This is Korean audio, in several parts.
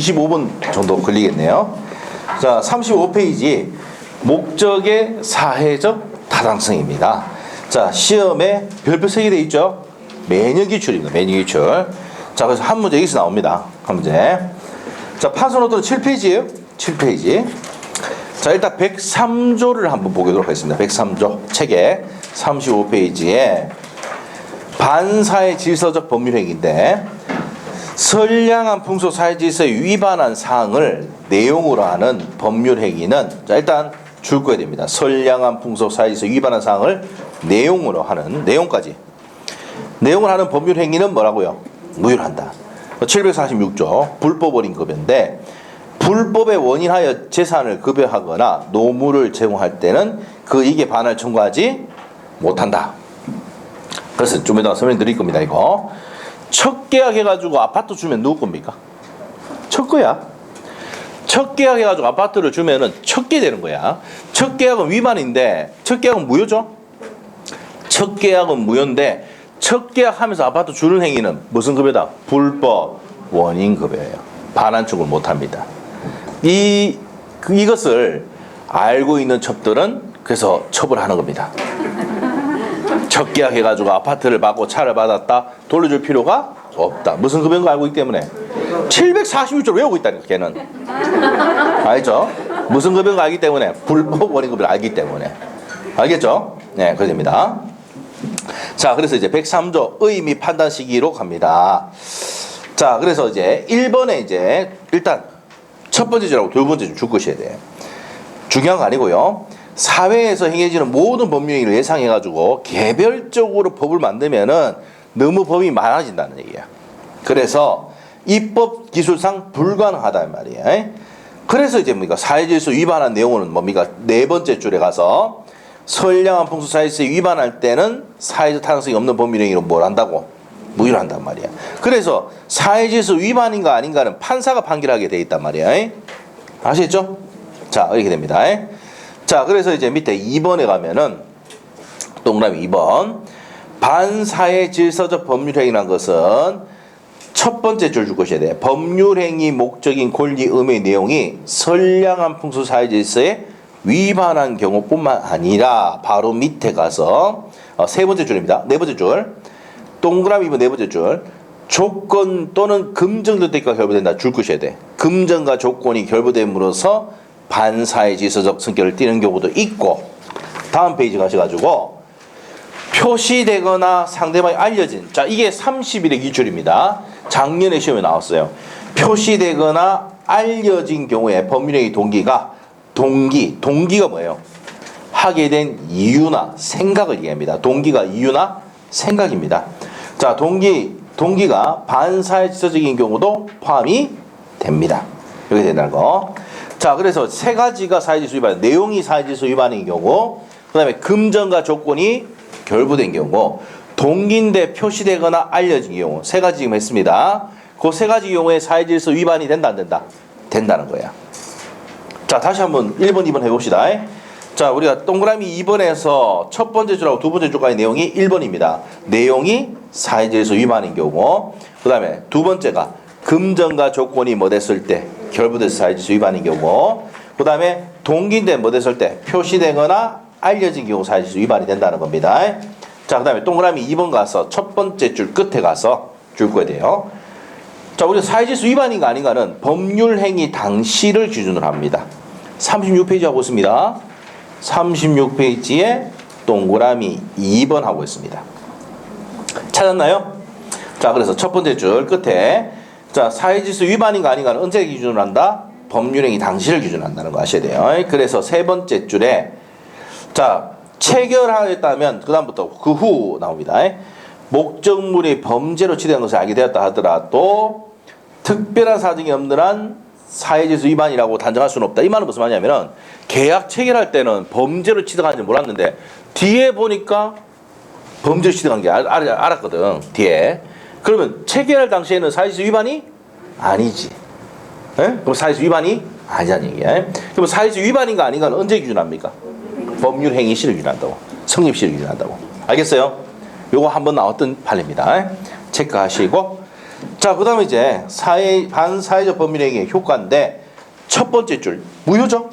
25분 정도 걸리겠네요. 자, 35페이지 목적의 사회적 타당성입니다. 자, 시험에 별표 3개 돼 있죠? 매뉴기출입니다. 매뉴기출. 자, 그래서 한 문제 여기서 나옵니다. 한 문제. 자, 파손노트는 7페이지예요. 7페이지. 자, 일단 103조를 한번 보도록 하겠습니다. 103조 책에 35페이지에 반사회 질서적 법률행위인데 선량한 풍속 사회질서에 위반한 사항을 내용으로 하는 법률행위는, 자, 일단 줄 거야 됩니다. 선량한 풍속 사회질서에 위반한 사항을 내용으로 하는, 내용까지 내용을 하는 법률행위는 뭐라고요? 무효한다. 746조 불법원인 급여인데 불법에 원인하여 재산을 급여하거나 노무를 제공할 때는 그 이익에 반할 청구하지 못한다. 그래서 좀 이따가 설명드릴 겁니다. 이거 첫 계약해가지고 아파트 주면 누구 겁니까? 첫 거야. 첫 계약해가지고 아파트를 주면은 첫 계 되는 거야. 첫 계약은 위반인데 첫 계약은 무효죠. 첫 계약은 무효인데 첫 계약하면서 아파트 주는 행위는 무슨 급여다? 불법 원인 급여예요. 반환 청구를 못합니다. 이것을 알고 있는 첩들은 그래서 처벌하는 겁니다. 첫 계약해가지고 아파트를 받고 차를 받았다 돌려줄 필요가 없다. 무슨 급여인 거 알고 있기 때문에 746조를 외우고 있다니까 걔는. 알죠? 무슨 급여인 거 알기 때문에 불법 원인 급여를 알기 때문에. 알겠죠? 네, 그렇게 됩니다. 자, 그래서 이제 103조 의미 판단 시기로 갑니다. 자, 그래서 이제 1번에 이제 일단 첫 번째 줄하고 두 번째 줄 것이어야 돼요. 중요한 거 아니고요. 사회에서 행해지는 모든 법률을 예상해가지고 개별적으로 법을 만들면은 너무 법이 많아진다는 얘기야. 그래서 입법 기술상 불가능하단 말이에요. 그래서 이제 뭡니까? 사회질서 위반한 내용은 뭡니까? 네 번째 줄에 가서 선량한 풍속 사회질서에 위반할 때는 사회적 타당성이 없는 법률행위로 뭘 한다고? 무효를 한단 말이야. 그래서 사회질서 위반인가 아닌가는 판사가 판결하게 돼 있단 말이야. 아시겠죠? 자, 이렇게 됩니다. 자, 그래서 이제 밑에 2번에 가면은 동그라미 2번 반사회 질서적 법률행위라는 것은 첫 번째 줄 것이어야 돼. 법률행위 목적인 권리 의무의 내용이 선량한 풍속 사회 질서에 위반한 경우뿐만 아니라 바로 밑에 가서 세 번째 줄입니다. 네 번째 줄 동그라미 2번 네 번째 줄 조건 또는 금정될 때가 결부된다 줄 것이어야 돼. 금정과 조건이 결부됨으로써 반사회 질서적 성격을 띠는 경우도 있고, 다음 페이지 가셔가지고 표시되거나 상대방이 알려진, 자, 이게 30일의 기출입니다. 작년에 시험에 나왔어요. 표시되거나 알려진 경우에 법률행위 동기가 뭐예요? 하게 된 이유나 생각을 얘기합니다. 동기가 이유나 생각입니다. 자, 동기가 반사회 질서적인 경우도 포함이 됩니다. 이렇게 된다는 거. 자, 그래서 세 가지가 사회질서 위반, 내용이 사회질서 위반인 경우, 그 다음에 금정과 조건이 결부된 경우, 동기인데 표시되거나 알려진 경우, 세 가지 지금 했습니다. 그 세 가지 경우에 사회질서 위반이 된다, 안 된다? 된다는 거야. 자, 다시 한번 1번, 2번 해봅시다. 자, 우리가 동그라미 2번에서 첫 번째 줄하고 두 번째 줄까지 내용이 1번입니다. 내용이 사회질서 위반인 경우, 그 다음에 두 번째가 금정과 조건이 뭐 됐을 때, 결부돼서 사회질서 위반인 경우, 그 다음에 동기인데 뭐 됐을 때 표시되거나 알려진 경우 사회질서 위반이 된다는 겁니다. 자, 그 다음에 동그라미 2번 가서 첫 번째 줄 끝에 가서 줄 거야 돼요. 자, 우리가 사회질서 위반인가 아닌가는 법률행위 당시를 기준으로 합니다. 36페이지 하고 있습니다. 36페이지에 동그라미 2번 하고 있습니다. 찾았나요? 자, 그래서 첫 번째 줄 끝에, 자, 사회질서 위반인가 아닌가는 언제 기준으로 한다? 법률행위 당시를 기준으로 한다는 거 아셔야 돼요. 그래서 세 번째 줄에, 자, 체결하였다면 그 다음부터 그 후 나옵니다. 목적물이 범죄로 치닫는 것을 알게 되었다 하더라도 특별한 사정이 없는 한 사회질서 위반이라고 단정할 수는 없다. 이 말은 무슨 말이냐면은 계약 체결할 때는 범죄로 취득하는지 몰랐는데 뒤에 보니까 범죄로 취득한 게 알았거든. 뒤에. 그러면 체결할 당시에는 사회질서 위반이 아니지. 그럼 사회질서 위반이 아니라는 얘기야. 그럼 사회질서 위반인가 아닌가는 언제 기준합니까? 법률행위 시를 기준한다고. 성립 시를 기준한다고. 알겠어요? 요거 한번 나왔던 판례입니다. 체크하시고, 자, 그 다음에 이제 반사회적 법률행위의 효과인데 첫 번째 줄 무효죠.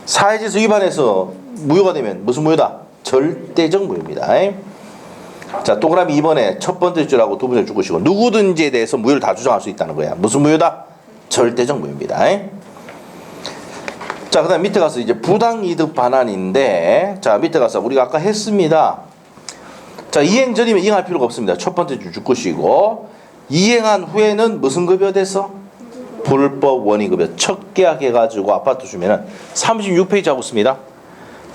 사회질서 위반해서 무효가 되면 무슨 무효다? 절대적 무효입니다. 자, 동그라미 2번에 첫 번째 줄하고 두 번째 줄 주시고 누구든지에 대해서 무효를 다 주장할 수 있다는 거야. 무슨 무효다? 절대적 무효입니다. 자, 그 다음 밑에 가서 이제 부당이득 반환인데, 자, 밑에 가서 우리가 아까 했습니다. 자, 이행 전이면 이행할 필요가 없습니다. 첫 번째 줄 것이고, 이행한 후에는 무슨 급여 돼서? 불법 원인급여. 첫 계약해가지고 아파트 주면은 36페이지 하고 있습니다.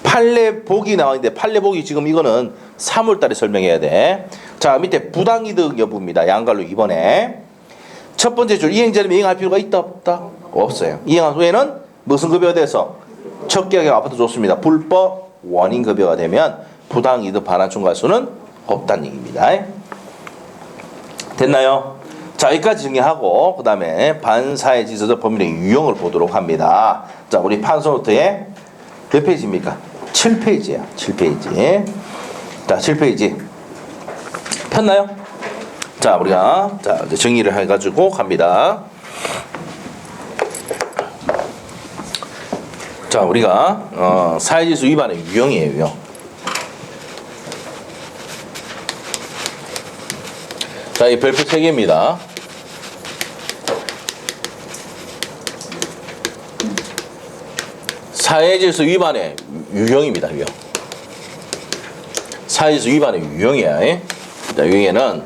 판례복이 나와 있는데, 판례복이 지금 이거는 3월 달에 설명해야 돼. 자, 밑에 부당이득 여부입니다. 양갈로 2번에. 첫 번째 줄, 이행 전이면 이행할 필요가 있다, 없다? 없어요. 이행한 후에는 무슨 급여가 돼서 첫 계약에 아파트 줬습니다. 불법 원인 급여가 되면 부당이득 반환 청구할 수는 없다는 얘기입니다. 됐나요? 자, 여기까지 정리하고 그 다음에 반사회질서적 법률의 유형을 보도록 합니다. 자, 우리 판소노트에 몇 페이지입니까? 7페이지야. 7페이지. 자, 7페이지 폈나요? 자, 우리가 자 이제 정리를 해가지고 갑니다. 자, 우리가 사회질서 위반의 유형이에요. 자, 이 별표 3개입니다. 사회질서 위반의 유형입니다. 유형. 사회질서 위반의 유형이야. 자, 유형에는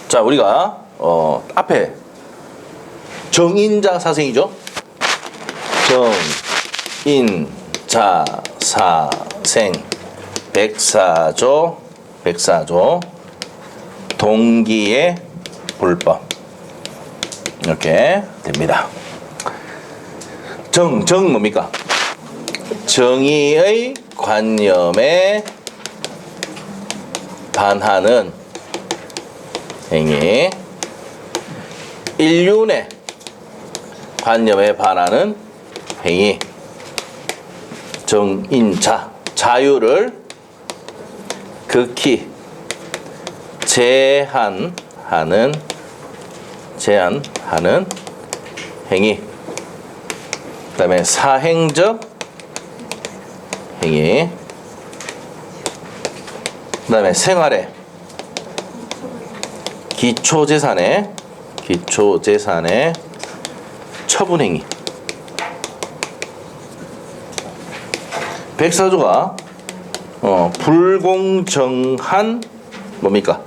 자, 우리가 앞에 정인자 사생이죠. 인자 사생 백사조 동기의 불법 이렇게 됩니다. 정 뭡니까? 정의의 관념에 반하는 행위, 인륜의 관념에 반하는 행위. 정인자, 자유를 극히 제한하는 행위. 그 다음에 사행적 행위. 그 다음에 생활의 기초재산의 처분 행위. 백사조가 불공정한 뭡니까?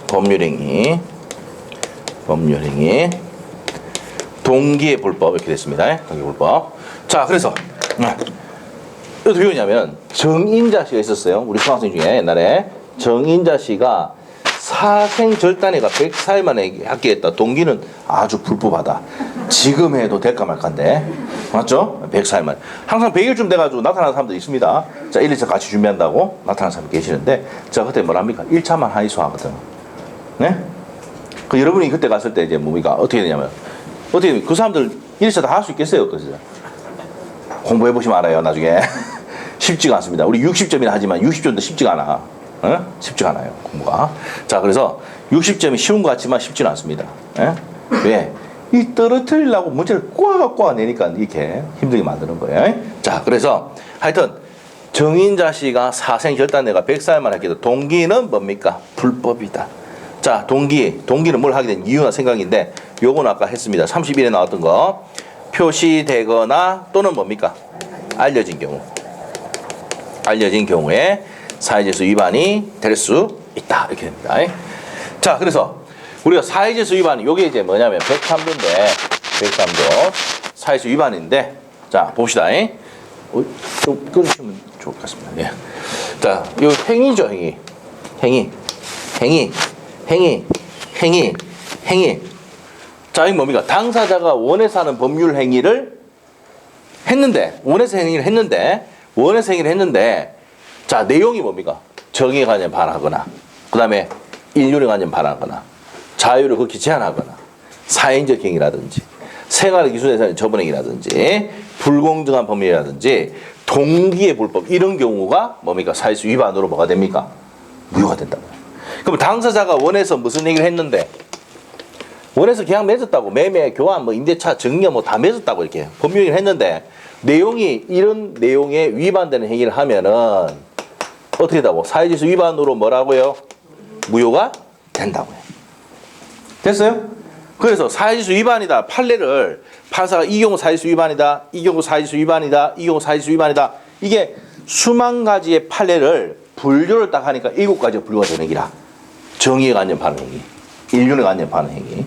법률행위. 동기의 불법 이렇게 됐습니다. 동기의 불법. 자, 그래서 어떻게 되냐면 정인자 씨가 있었어요. 우리 중학생 중에 옛날에 정인자 씨가 사생절단회가 104일 만에 합계했다. 동기는 아주 불법하다. 지금 해도 될까 말까인데 맞죠? 104일 만에 항상 100일쯤 돼가지고 나타나는 사람도 있습니다. 자, 1, 2차 같이 준비한다고 나타나는 사람이 계시는데 자, 그때 뭐랍니까? 1차만 하이소 하거든. 네? 그 여러분이 그때 갔을 때 이제 뭡니까? 어떻게 되냐면 어떻게 그 사람들 1차 다 할 수 있겠어요? 그죠? 공부해 보시면 알아요. 나중에 쉽지가 않습니다. 우리 60점이나 하지만 60점도 쉽지가 않아. 쉽지가 않아요. 공부가. 자, 그래서 60점이 쉬운 것 같지만 쉽지는 않습니다. 왜? 이 떨어뜨리려고 문제를 꼬아 내니까 이렇게 힘들게 만드는 거예요. 자, 그래서 하여튼 정인자 씨가 사생절단회가 104일만 했기도 동기는 뭡니까? 불법이다. 자, 동기는 뭘 하게 된 이유나 생각인데 요건 아까 했습니다. 31에 나왔던 거. 표시되거나 또는 뭡니까? 알려진 경우에 사회질서 위반이 될 수 있다. 이렇게 됩니다. 자, 그래서 우리가 사회질서 위반, 요게 이제 뭐냐면 103조인데, 103조 사회질서 위반인데, 자, 봅시다. 좀 끊으시면 좋을 것 같습니다. 예. 자, 요 행위죠, 행위. 자, 이 뭡니까? 당사자가 원해서 하는 법률 행위를 했는데, 원해서 행위를 했는데, 자, 내용이 뭡니까? 정의에 관련 반하거나, 그 다음에 인륜에 관련 반하거나, 자유를 극히 제한하거나, 사행적 행위라든지, 생활의 기준에서는 처분행위라든지, 불공정한 법률이라든지, 동기의 불법, 이런 경우가 뭡니까? 사회질서 위반으로 뭐가 됩니까? 무효가 된다고요. 그럼 당사자가 원해서 무슨 얘기를 했는데, 원에서 계약 맺었다고 매매, 교환, 뭐 임대차, 증여 뭐 다 맺었다고 이렇게 법률을 했는데 내용이 이런 내용에 위반되는 행위를 하면은 어떻게 된다고? 사회질서 위반으로 뭐라고요? 무효가 된다고요. 됐어요? 그래서 사회질서 위반이다. 판례를 판사가 이 경우 사회질서 위반이다. 이 경우 사회질서 위반이다. 이 경우 사회질서 위반이다. 이게 수만 가지의 판례를 분류를 딱 하니까 7가지가 분류가 되는 기라. 정의에 관련 반응행위, 인륜에 관련 반응행위,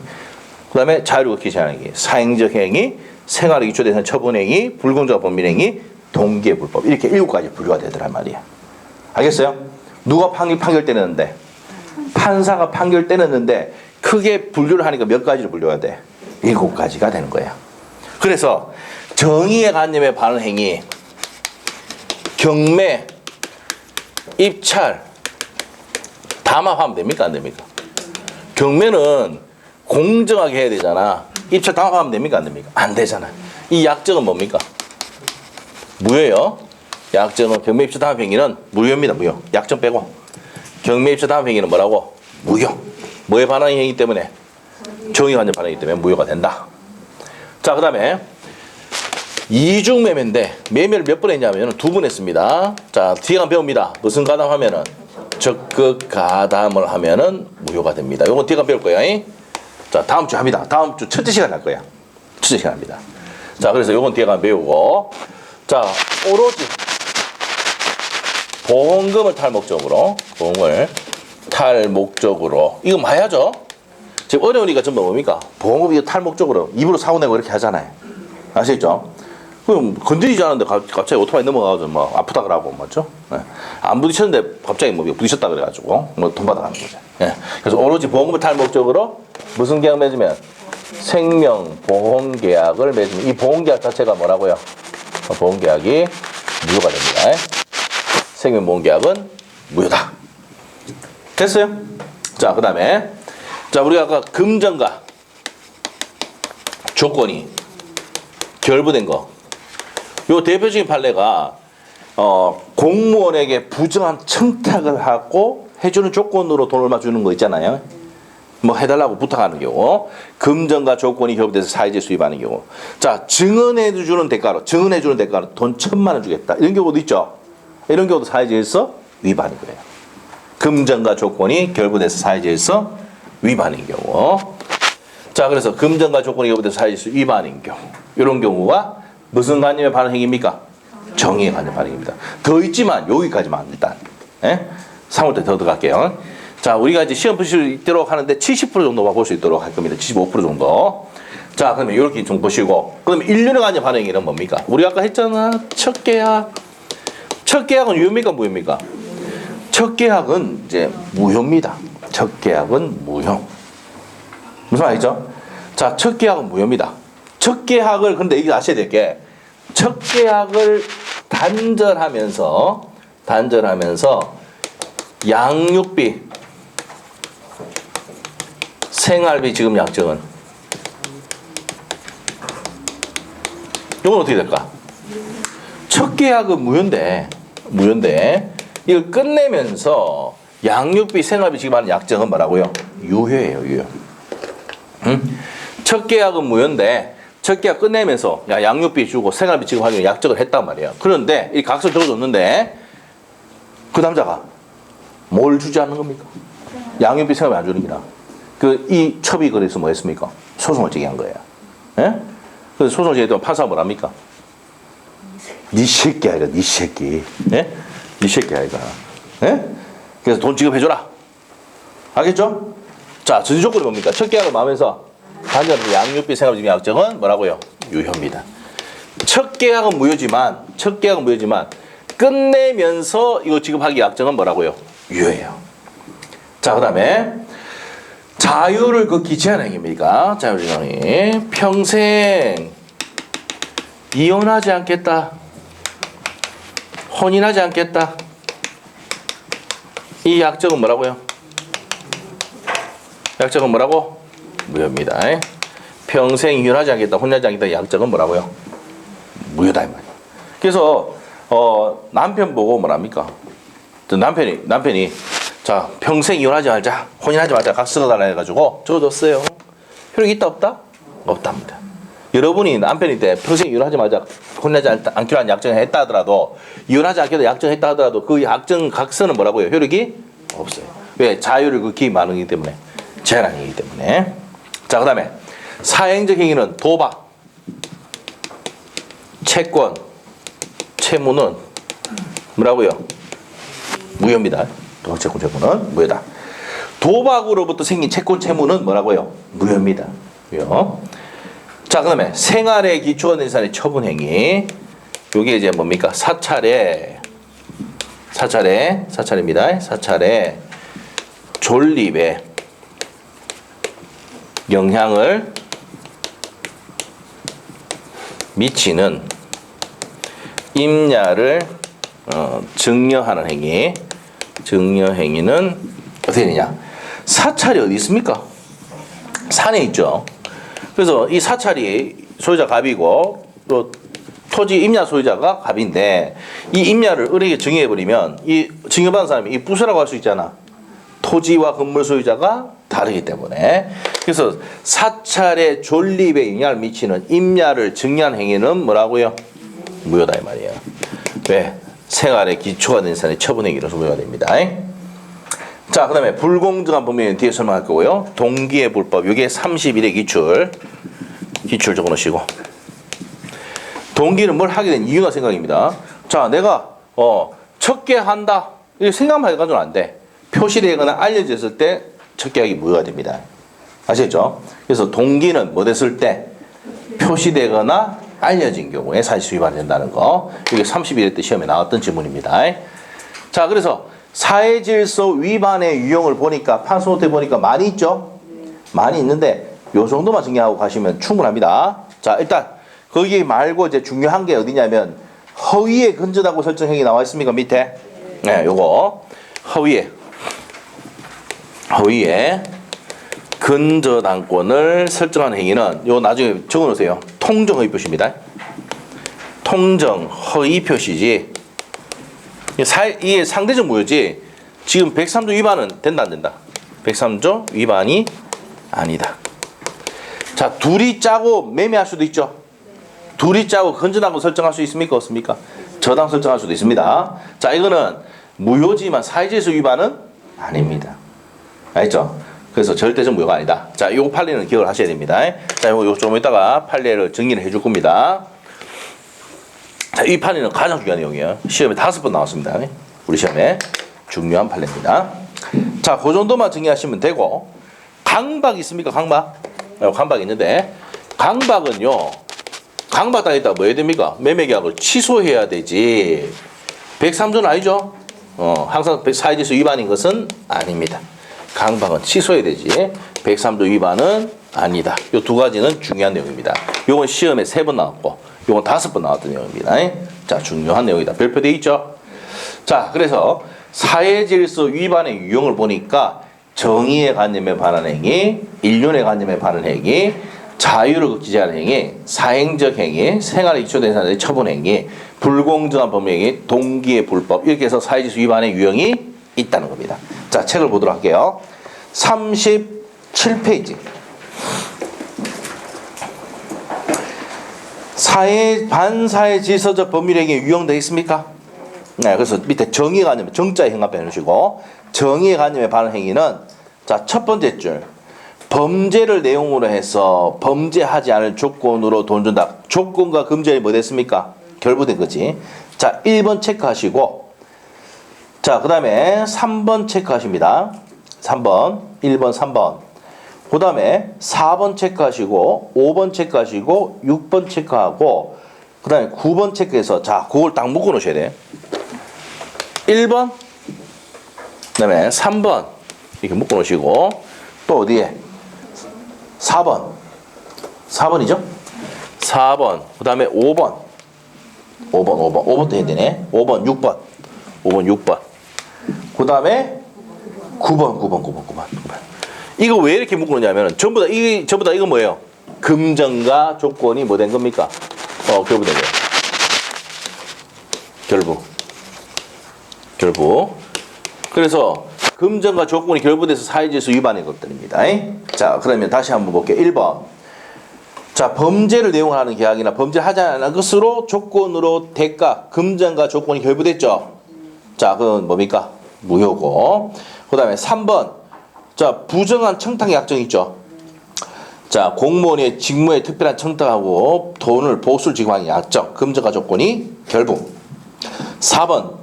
그 다음에 자유를 기시하는 행위, 사행적 행위, 생활에 기초대상 처분행위, 불공정한 법민행위, 동기의 불법. 이렇게 7가지 분류가 되더란 말이야. 알겠어요? 누가 판결 때렸는데? 판사가 판결 때렸는데 크게 분류를 하니까 몇 가지로 분류가 돼? 7가지가 되는 거야. 그래서 정의의 관념에 반하는 행위, 경매, 입찰, 담합하면 됩니까? 안 됩니까? 경매는 공정하게 해야 되잖아. 입찰 담합하면 됩니까? 안 됩니까? 안 되잖아. 이 약정은 뭡니까? 무효예요. 약정은 경매 입찰 담합 행위는 무효입니다. 무효. 약정 빼고. 경매 입찰 담합 행위는 뭐라고? 무효. 뭐에 반하는 행위 때문에? 정의 관념 반응이기 때문에 무효가 된다. 자, 그 다음에 이중 매매인데 매매를 몇 번 했냐면 2번 했습니다. 자, 뒤에 가면 배웁니다. 무슨 가담하면은 적극 가담을 하면은 무효가 됩니다. 요건 뒤에 가면 배울 거예요. 자, 다음 주 합니다. 다음 주 첫째 시간 할 거야. 첫째 시간 합니다. 자, 그래서 요건 뒤에 가면 배우고, 자, 오로지 보험금을 탈목적으로, 보험을 탈목적으로, 이거 많이 하죠? 지금 어려우니까 전부 뭡니까? 보험금 이거 탈목적으로 입으로 사고 내고 이렇게 하잖아요. 아시겠죠? 그럼 건드리지 않았는데 갑자기 오토바이 넘어가서 뭐 아프다 그러고 맞죠? 네. 안 부딪혔는데 갑자기 뭐 부딪혔다 그래가지고 뭐 돈 받아가는 거죠. 네. 그래서 오로지 보험금을 탈목적으로 무슨 계약 맺으면 생명 보험 계약을 맺으면 이 보험 계약 자체가 뭐라고요? 보험 계약이 무효가 됩니다. 생명 보험 계약은 무효다. 됐어요? 자, 그다음에 자, 우리가 아까 금전과 조건이 결부된 거. 요 대표적인 판례가 공무원에게 부정한 청탁을 하고 해주는 조건으로 돈을 얼마 주는 거 있잖아요. 뭐 해달라고 부탁하는 경우, 금전과 조건이 결부돼서 사회질서 위반하는 경우. 자, 증언해주는 대가로 돈 1,000만 원 주겠다. 이런 경우도 있죠. 이런 경우도 사회질서 위반인 거예요. 금전과 조건이 결부돼서 사회질서 위반인 경우. 자, 그래서 금전과 조건이 결부돼서 사회질서 위반인 경우. 이런 경우가 무슨 관념에 반하는 행위입니까? 정의에 관념에 반하는 행위입니다. 더 있지만 여기까지만 일단. 3월 때 더 들어갈게요. 자, 우리가 이제 시험 볼 수 있도록 하는데 70% 정도만 볼 수 있도록 할 겁니다. 75% 정도. 자, 그러면 이렇게 좀 보시고. 그러면 1년에 관념 반하는 행위는 뭡니까? 우리 아까 했잖아. 첫 계약. 첫 계약은 유효입니까? 무효입니까? 첫 계약은 이제 무효입니다. 첫 계약은 무효. 무슨 말이죠? 자, 첫 계약은 무효입니다. 첫 계약을 근데 이게 아셔야 될 게 첫 계약을 단절하면서 양육비, 생활비 지급 약정은 이건 어떻게 될까? 첫 계약은 무효인데 이걸 끝내면서 양육비, 생활비 지급하는 약정은 뭐라고요? 유효예요, 유효. 응? 첫 계약은 무효인데 첫 계약 끝내면서 양육비 주고 생활비 지급하기로 약정을 했단 말이에요. 그런데 이 각서 적어줬는데 그 남자가 뭘 주지 않는 겁니까? 양육비, 생활비 안 주는 기라. 이 첩이 그래서 뭐 했습니까? 소송을 제기한 거예요. 예? 그래서 소송을 제기했더니 판사가 뭐랍니까? 니 새끼야 이거, 니 새끼. 예? 니 새끼야 이거. 예? 그래서 돈 지급해줘라. 알겠죠? 자, 전제 조건이 뭡니까? 첫 계약을 마음에서 단절 양육비, 생활비 약정은 뭐라고요? 유효입니다. 첫 계약은 무효지만 끝내면서 이거 지급하기 약정은 뭐라고요? 유효해요. 자, 그다음에 자유를 기치하는 행위입니까? 자유지정이 평생 이혼하지 않겠다, 혼인하지 않겠다. 이 약정은 뭐라고요? 약정은 뭐라고? 무효입니다. 평생 이혼하지 않겠다, 혼인하지 않겠다. 이 약정은 뭐라고요? 무효다 이 말이에요. 그래서 남편 보고 뭐랍니까? 남편이 자, 평생 이혼하지 말자, 혼인하지 말자, 각 써달라 해가지고 적어줬어요. 효력이 있다 없다? 없답니다. 여러분이 남편인데 평생 이혼하지 말자, 혼내지 않기로 한 약정을 했다 하더라도, 이혼하지 않기로 약정했다 하더라도 그 약정 각서는 뭐라고요? 효력이 없어요. 왜? 자유를 그 기입 많으기 때문에, 제한 아니기 때문에. 자, 그 다음에 사행적 행위는 도박, 채권, 채무는 뭐라고요? 무효입니다. 도박, 채권, 채무는 무효다. 도박으로부터 생긴 채권, 채무는 뭐라고요? 무효입니다. 무효. 자, 그 다음에 생활에 기초가 된 사람의 처분 행위. 요게 이제 뭡니까? 사찰입니다. 사찰에 존립에 영향을 미치는 임야를 증여하는 행위. 증여 행위는 어떻게 되냐? 사찰이 어디 있습니까? 산에 있죠. 그래서 이 사찰이 소유자 갑이고 또 토지 임야 소유자가 갑인데, 이 임야를 을에게 증여해버리면 이 증여받은 사람이 이 부수라고 할 수 있잖아. 토지와 건물 소유자가 다르기 때문에. 그래서 사찰의 존립에 영향을 미치는 임야를 증여한 행위는 뭐라고요? 무효다 이 말이에요. 왜? 생활에 기초가 된 사람의 처분 행위로서 무효가 됩니다. 자, 그 다음에 불공정한 법률은 뒤에 설명할 거고요. 동기의 불법, 이게 31의 기출 적어놓으시고. 동기는 뭘 하게 된 이유가 생각입니다. 자, 내가 척계한다, 이렇게 생각만 해가지고는 안 돼. 표시되거나 알려졌을 때 척계하기 무효가 됩니다. 아시겠죠? 그래서 동기는 뭐 됐을 때? 표시되거나 알려진 경우에 사실수 위반이 된다는 거. 이게 31회 때 시험에 나왔던 질문입니다. 자, 그래서 사회질서 위반의 유형을 보니까 판소노트에 보니까 많이 있죠? 많이 있는데 요 정도만 정리하고 가시면 충분합니다. 자, 일단 거기 말고 이제 중요한 게 어디냐면 허위에 근저당권 설정 행위 나와 있습니까? 밑에. 네, 요거 허위에 근저당권을 설정하는 행위는 요 나중에 적어 놓으세요. 통정 허위 표시입니다. 통정 허위 표시지. 이게 상대적 무효지. 지금 103조 위반은 된다 안 된다? 103조 위반이 아니다. 자, 둘이 짜고 매매할 수도 있죠. 둘이 짜고 근저당권 설정할 수 있습니까? 없습니까? 저당 설정할 수도 있습니다. 자, 이거는 무효지만 사회질서 위반은 아닙니다. 알죠? 그래서 절대적 무효가 아니다. 자, 요 판례는 기억을 하셔야 됩니다. 자, 요거 좀 이따가 판례를 정리를 해줄 겁니다. 자, 이 판례는 가장 중요한 내용이에요. 시험에 5번 나왔습니다. 우리 시험에 중요한 판례입니다. 자, 그 정도만 정리하시면 되고, 강박 있습니까? 강박이 있는데, 강박은요, 강박 당했다 뭐 해야 됩니까? 매매계약을 취소해야 되지. 103조는 아니죠? 항상 사회질서 위반인 것은 아닙니다. 강박은 취소해야 되지. 103조 위반은 아니다. 요 두 가지는 중요한 내용입니다. 요건 시험에 3번 나왔고, 요건 5번 나왔던 내용입니다. 자, 중요한 내용이다. 별표되어 있죠? 자, 그래서 사회질서 위반의 유형을 보니까 정의의 관념에 반한 행위, 인륜의 관념에 반한 행위, 자유를 극지하는 행위, 사행적 행위, 생활에 기초된 사람의 처분 행위, 불공정한 법률 행위, 동기의 불법, 이렇게 해서 사회질서 위반의 유형이 있다는 겁니다. 자, 책을 보도록 할게요. 37페이지. 반사회 질서적 법률행위 유형되어 있습니까? 네, 그래서 밑에 정의의 관념, 정자에 행합해 놓으시고, 정의의 관념에 반한 행위는, 자, 첫 번째 줄, 범죄를 내용으로 해서 범죄하지 않을 조건으로 돈 준다. 조건과 금전이 뭐 됐습니까? 결부된 거지. 자, 1번 체크하시고, 자, 그 다음에 3번 체크하십니다. 3번, 1번, 3번. 그 다음에 4번 체크하시고, 5번 체크하시고, 6번 체크하고, 그 다음에 9번 체크해서, 자, 그걸 딱 묶어 놓으셔야 돼. 1번, 그 다음에 3번, 이렇게 묶어 놓으시고, 또 어디에? 4번. 4번이죠? 4번, 그 다음에 5번. 5번도 해야 되네. 5번, 6번. 5번, 6번. 그 다음에 9번. 이거 왜 이렇게 묶어놓냐면 전부 다 이거 뭐예요? 금전과 조건이 뭐 된 겁니까? 결부된 거예요. 결부. 그래서 금전과 조건이 결부돼서 사회질서 위반의 것들입니다. 자, 그러면 다시 한번 볼게요. 1번. 자, 범죄를 내용을 하는 계약이나 범죄를 하지 않은 것으로 조건으로 대가, 금전과 조건이 결부됐죠. 자, 그건 뭡니까? 무효고. 그 다음에 3번. 자, 부정한 청탁 약정 있죠. 자, 공무원의 직무에 특별한 청탁하고 돈을 보수를 지급하는 약정, 금전과 조건이 결부. 4번.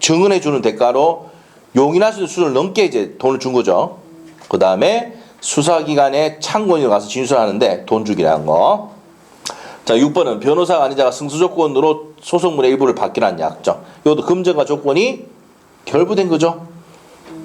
증언해주는 대가로 용인할 수 있는 수준을 넘게 이제 돈을 준 거죠. 그 다음에 수사기관에 참고인으로 가서 진술하는데 돈 주기라는 거. 자, 6번은 변호사가 아닌 자가 승수조건으로 소송물의 일부를 받기로 한 약정. 이것도 금전과 조건이 결부된 거죠.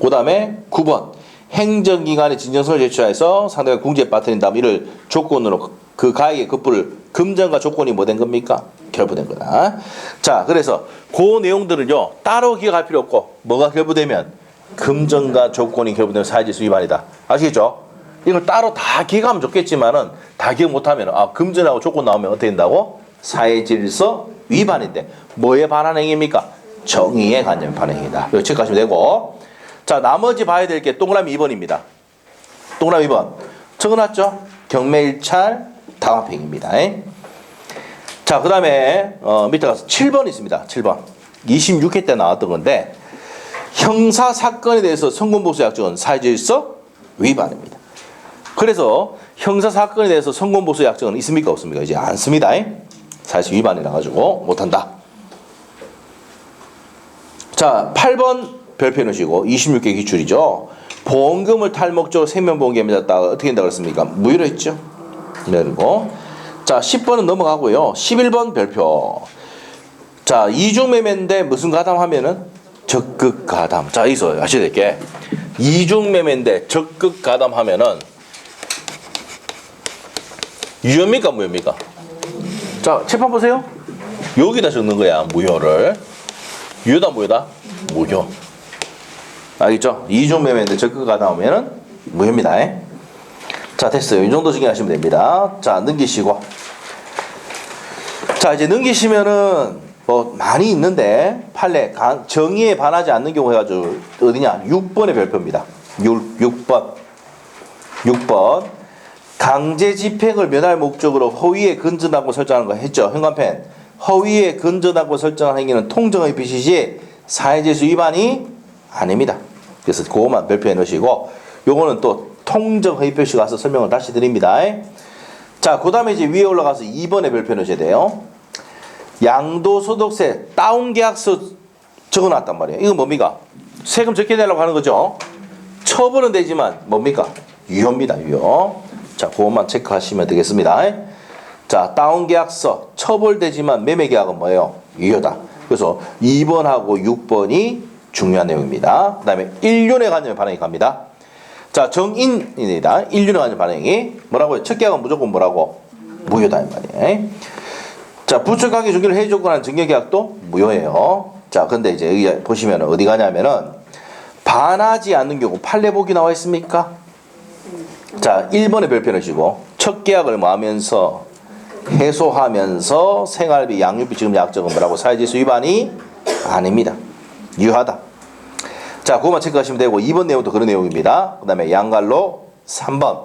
그 다음에 9번. 행정기관에 진정서를 제출해서 상대가 궁지에 빠뜨린 다음 이를 조건으로 그 가액의 급부를 금전과 조건이 뭐 된 겁니까? 결부된 거다. 자, 그래서 그 내용들은요 따로 기억할 필요 없고 뭐가 결부되면 금전과 조건이 결부되면 사회질서 위반이다. 아시겠죠? 이걸 따로 다 기억하면 좋겠지만은 다 기억 못하면 금전하고 조건 나오면 어떻게 된다고? 사회질서 위반인데 뭐에 반한 행위입니까? 정의에 관련 반한 행위다. 이거 체크하시면 되고. 자, 나머지 봐야 될 게 동그라미 2번입니다. 동그라미 2번 적어놨죠? 경매일찰 당합행위입니다. 자, 그 다음에 밑에 가서 7번 있습니다. 7번 26회 때 나왔던 건데 형사사건에 대해서 성공보수 약정은 사회질서 위반입니다. 그래서 형사사건에 대해서 성공보수 약정은 있습니까? 없습니까? 이제 안 씁니다. 사회질서 위반이라 가지고 못한다. 자, 8번 별표 넣으시고 26개 기출이죠. 보험금을 탈목적으로 생명보험계약에 맺었다가 어떻게 된다고 그랬습니까? 무효로 했죠. 그리고 자, 10번은 넘어가고요. 11번 별표. 자, 이중매매인데 무슨 가담하면은 적극 가담. 자, 여기서 아셔야 될 게 이중매매인데 적극 가담하면은 유효입니까? 무효입니까? 자, 책판 보세요. 여기다 적는 거야. 무효를. 유효다 무효다? 무효. 알겠죠? 이중매매인데 적극 가담하면은 무효입니다. 자, 됐어요. 이 정도 정리하시면 됩니다. 자, 넘기시고. 자, 이제 넘기시면은 뭐 많이 있는데 판례 정의에 반하지 않는 경우 해가지고 어디냐? 6번의 별표입니다. 6번. 강제 집행을 면할 목적으로 허위에 근전하고 설정하는 거 했죠. 현관펜. 허위에 근전하고 설정한 행위는 통정의 빛이지 사회질서 위반이 아닙니다. 그래서 그것만 별표해 놓으시고 요거는 또 통정 허위 표시 가서 설명을 다시 드립니다. 자, 그 다음에 이제 위에 올라가서 2번에 별표 넣으셔야 돼요. 양도소득세 다운계약서 적어놨단 말이에요. 이건 뭡니까? 세금 적게 내려고 하는 거죠. 처벌은 되지만 뭡니까? 유효입니다. 유효. 자, 그것만 체크하시면 되겠습니다. 자, 다운계약서 처벌되지만 매매계약은 뭐예요? 유효다. 그래서 2번하고 6번이 중요한 내용입니다. 그 다음에 1륜에 관련 반응이 갑니다. 자, 정인입니다. 1륜에 관련 반응이 뭐라고요? 첫 계약은 무조건 뭐라고? 무효다 이 말이에요. 자, 부처관계 중개를 해지 조건한 증여계약도 무효예요. 자, 근데 이제 여기 보시면 어디 가냐면은 반하지 않는 경우 판례복이 나와 있습니까? 자, 1번에 별표 넣으시고 첫 계약을 뭐 하면서 해소하면서 생활비, 양육비 지급 약정은 뭐라고? 사회질서 위반이 아닙니다. 유효하다. 자, 그것만 체크하시면 되고 2번 내용도 그런 내용입니다. 그 다음에 양갈로 3번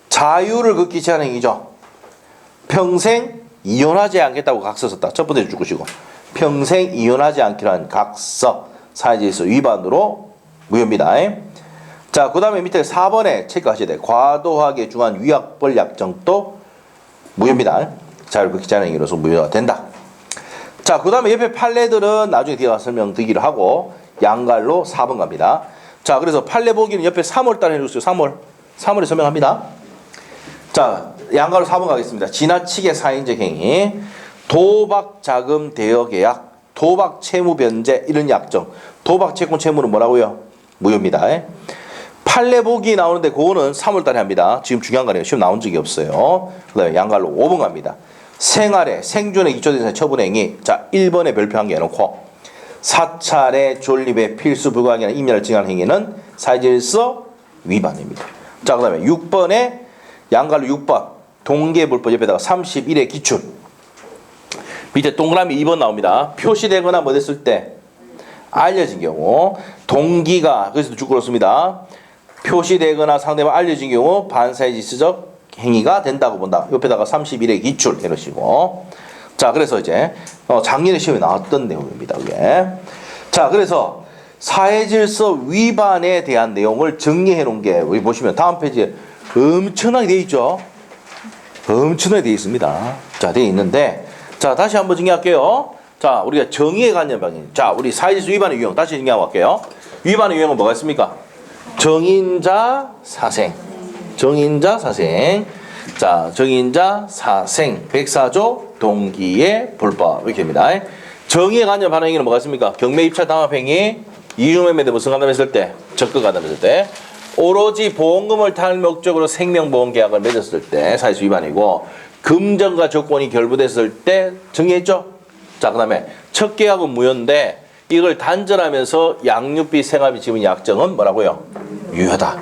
자유를 긋기 취하는 행위죠. 평생 이혼하지 않겠다고 각서 썼다. 첫 번째 죽으시고 평생 이혼하지 않기로 한 각서 사회질서 위반으로 무효입니다. 자, 그 다음에 밑에 4번에 체크하셔야 돼요. 과도하게 중한 위약벌 약정도 무효입니다. 자유를 긋기 취하는 행위로서 무효가 된다. 자, 그 다음에 옆에 판례들은 나중에 뒤에 가서 설명드리기로 하고 양갈로 4번 갑니다. 자, 그래서 판례 보기는 옆에 3월달 해주세요. 3월에 설명합니다. 자, 양갈로 4번 가겠습니다. 지나치게 사행적 행위, 도박 자금 대여 계약, 도박 채무 변제 이런 약정, 도박 채권 채무는 뭐라고요? 무효입니다. 판례 보기 나오는데 그거는 3월달에 합니다. 지금 중요한 거네요. 시험 나온 적이 없어요. 그 다음에 양갈로 5번 갑니다. 생활에 생존에 기초된 처분 행위. 자, 1번에 별표 한 개 해놓고 사찰의 존립에 필수 불가하게 임야를 증하는 행위는 사회질서 위반입니다. 자, 그 다음에 6번에 양갈로 6번 동계불법 옆에다가 31의 기출 밑에 동그라미 2번 나옵니다. 표시되거나 뭐 됐을 때 알려진 경우 동기가 그래서 쭉 그렇습니다. 표시되거나 상대방 알려진 경우 반사회지수적 행위가 된다고 본다. 옆에다가 31의 기출 이러시고 자 그래서 이제 작년에 시험에 나왔던 내용입니다. 이게 자 그래서 사회질서 위반에 대한 내용을 정리해 놓은 게 여기 보시면 다음 페이지에 엄청나게 되어 있죠. 엄청나게 되어 있습니다. 자 되어 있는데 자 다시 한번 정리할게요. 자 우리가 정의의 관념 방향. 자 우리 사회질서 위반의 유형 다시 정리하고 갈게요. 위반의 유형은 뭐가 있습니까? 정인자 사생. 정인자 사생. 자 정인자 사생 백사조 동기의 불법 이렇게 됩니다. 정의의 관념 반응행위는 뭐가 있습니까? 경매 입찰 담합행위 이중매매 대 무슨 간담했을 때 적극 간담했을 때 오로지 보험금을 탈 목적으로 생명보험 계약을 맺었을 때 사회질서 위반이고 금전과 조건이 결부됐을 때 정의했죠? 자 그 다음에 첫 계약은 무효인데 이걸 단절하면서 양육비 생활비 지분 약정은 뭐라고요? 유효다.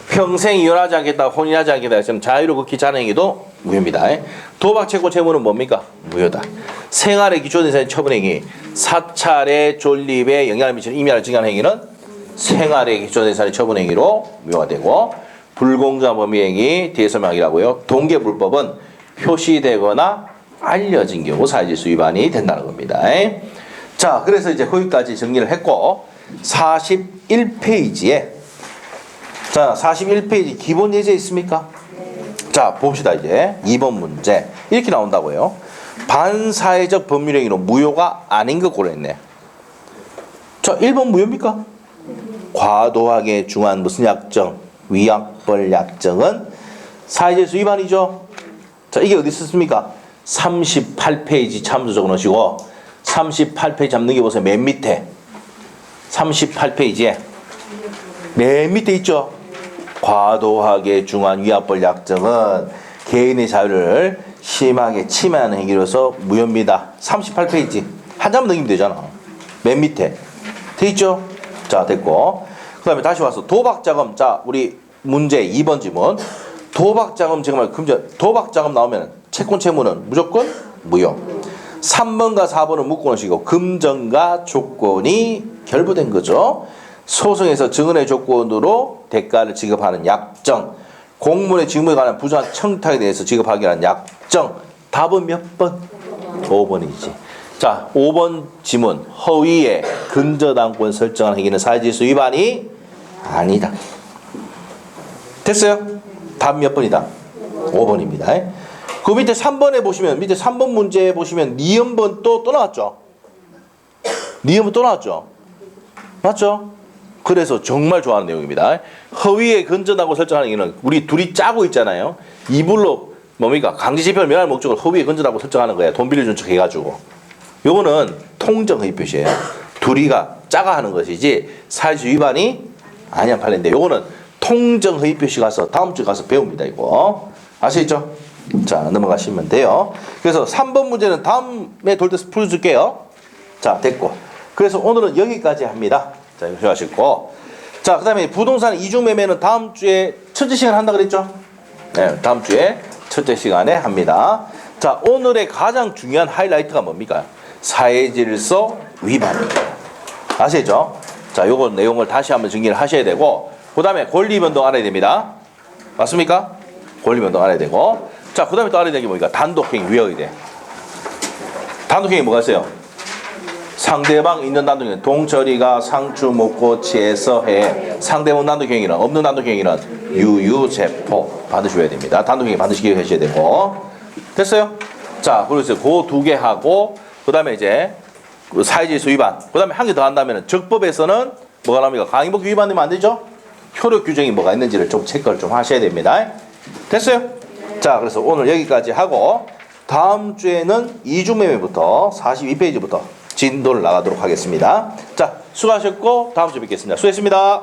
평생 이혼하지 않겠다 혼인하지 않겠다 했으면 자유로 극히 자는 행위도 무효입니다. 도박 채권 채무는 뭡니까? 무효다. 생활의 기초재산의 처분행위 사찰의 존립에 영향을 미치는 임야를 증여하는 행위는 생활의 기초재산의 처분행위로 무효가 되고 불공정한 범위행위 뒤에 설명하기라고요. 동계불법은 표시되거나 알려진 경우 사회질서 위반이 된다는 겁니다. 자 그래서 이제 거기까지 정리를 했고 41페이지에 자 41페이지 기본 예제 있습니까? 자 봅시다. 이제 2번 문제 이렇게 나온다고요. 반사회적 법률행위로 무효가 아닌 것 고려했네. 자 1번 무효입니까? 과도하게 중한 무슨 약정? 위약벌 약정은 사회질서 위반이죠. 자 이게 어디 있었습니까? 38페이지 참조 적어놓으시고 38페이지 한번 넘겨보세요. 맨 밑에 38페이지에 맨 밑에 있죠. 과도하게 중한 위약벌 약정은 개인의 자유를 심하게 침해하는 행위로서 무효입니다. 38페이지 한 장만 넘기면 되잖아. 맨 밑에 돼 있죠. 자 됐고 그 다음에 다시 와서 도박자금. 자 우리 문제 2번 지문 도박자금 지금 금전 도박자금 나오면 채권 채무는 무조건 무효. 3번과 4번은 묶어놓으시고 금전과 조건이 결부된 거죠. 소송에서 증언의 조건으로 대가를 지급하는 약정, 공무원의 직무에 관한 부정한 청탁에 대해서 지급하기 위한 약정. 답은 몇 번? 5번이지. 자, 5번 지문. 허위에 근저당권 설정한 행위는 사회질서 위반이 아니다. 됐어요? 답 몇 번이다? 5번입니다. 그 밑에 3번에 보시면, 밑에 3번 문제에 보시면 니은번 또 나왔죠? 니은번 또 나왔죠? 맞죠? 그래서 정말 좋아하는 내용입니다. 허위에 근저당권 설정하는 행위는 우리 둘이 짜고 있잖아요. 이불로 뭡니까? 강제집행을 면할 목적으로 허위에 근저당권 설정하는 거예요. 돈 빌려준 척 해가지고. 요거는 통정허위 표시예요. 둘이가 짜가 하는 것이지 사회질서 위반이 아니란 판례인데 요거는 통정허위 표시 가서 다음 주에 가서 배웁니다. 이거 아시겠죠? 자 넘어가시면 돼요. 그래서 3번 문제는 다음에 돌 때 풀어줄게요. 자 됐고 그래서 오늘은 여기까지 합니다. 자 이거 하시고 자 그 다음에 부동산 이중매매는 다음 주에 첫째 시간 한다 그랬죠? 네 다음 주에 첫째 시간에 합니다. 자 오늘의 가장 중요한 하이라이트가 뭡니까? 사회질서 위반입니다. 아시죠? 자 요거 내용을 다시 한번 정리를 하셔야 되고 그 다음에 권리변동 알아야 됩니다. 맞습니까? 권리변동 알아야 되고 자 그 다음에 또 알아야 되는 게 뭡니까? 단독행위 외워야 돼. 단독행위 뭐가 있어요? 상대방 있는 단독행위 동철이가 상추 목고치에서 해. 상대방 단독행위는 없는 단독행위는 유유제포 반드시 외워야 됩니다. 단독행위 반드시 기억하셔야 되고 됐어요? 자 그래서 그 두 개 하고 그 다음에 이제 사회질서 위반 그 다음에 한 개 더 한다면 적법에서는 뭐가 나옵니까? 강의법규 위반되면 안 되죠? 효력 규정이 뭐가 있는지를 좀 체크를 좀 하셔야 됩니다. 됐어요? 자 그래서 오늘 여기까지 하고 다음 주에는 이중매매부터 42페이지부터 진도를 나가도록 하겠습니다. 자 수고하셨고 다음 주에 뵙겠습니다. 수고했습니다.